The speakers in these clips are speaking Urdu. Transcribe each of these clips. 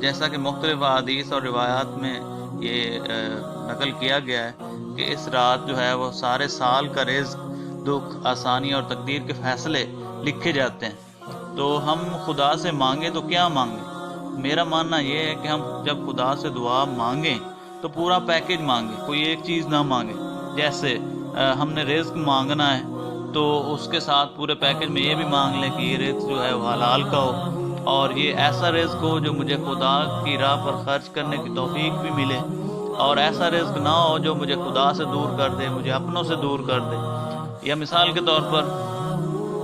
جیسا کہ مختلف احادیث اور روایات میں یہ نقل کیا گیا ہے کہ اس رات جو ہے وہ سارے سال کا رزق، دکھ، آسانی اور تقدیر کے فیصلے لکھے جاتے ہیں۔ تو ہم خدا سے مانگیں تو کیا مانگیں؟ میرا ماننا یہ ہے کہ ہم جب خدا سے دعا مانگیں تو پورا پیکج مانگیں، کوئی ایک چیز نہ مانگیں۔ جیسے ہم نے رزق مانگنا ہے تو اس کے ساتھ پورے پیکج میں یہ بھی مانگ لیں کہ یہ رزق جو ہے وہ حلال کا ہو، اور یہ ایسا رزق ہو جو مجھے خدا کی راہ پر خرچ کرنے کی توفیق بھی ملے، اور ایسا رزق نہ ہو جو مجھے خدا سے دور کر دے، مجھے اپنوں سے دور کر دے۔ یا مثال کے طور پر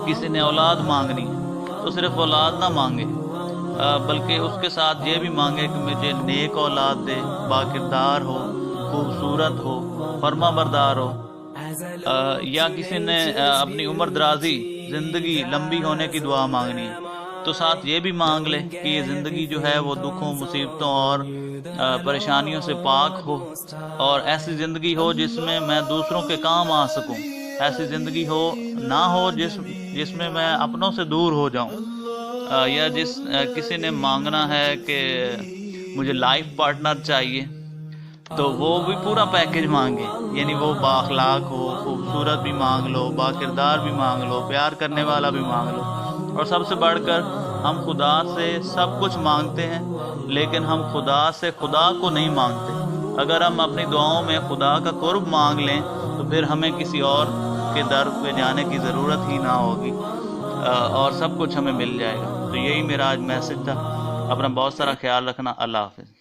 کسی نے اولاد مانگنی ہے تو صرف اولاد نہ مانگے، بلکہ اس کے ساتھ یہ بھی مانگے کہ مجھے نیک اولاد دے، باکردار ہو، خوبصورت ہو، فرما بردار ہو۔ یا کسی نے اپنی عمر درازی، زندگی لمبی ہونے کی دعا مانگنی ہے تو ساتھ یہ بھی مانگ لے کہ یہ زندگی جو ہے وہ دکھوں، مصیبتوں اور پریشانیوں سے پاک ہو، اور ایسی زندگی ہو جس میں میں دوسروں کے کام آ سکوں، ایسی زندگی ہو نہ ہو جس میں میں اپنوں سے دور ہو جاؤں۔ یا کسی نے مانگنا ہے کہ مجھے لائف پارٹنر چاہیے تو وہ بھی پورا پیکج مانگے، یعنی وہ بااخلاق ہو، خوبصورت بھی مانگ لو، باکردار بھی مانگ لو، پیار کرنے والا بھی مانگ لو۔ اور سب سے بڑھ کر ہم خدا سے سب کچھ مانگتے ہیں، لیکن ہم خدا سے خدا کو نہیں مانگتے۔ اگر ہم اپنی دعاؤں میں خدا کا قرب مانگ لیں تو پھر ہمیں کسی اور کے در پہ جانے کی ضرورت ہی نہ ہوگی، اور سب کچھ ہمیں مل جائے گا۔ تو یہی میرا آج میسج تھا۔ اپنا بہت سارا خیال رکھنا۔ اللہ حافظ۔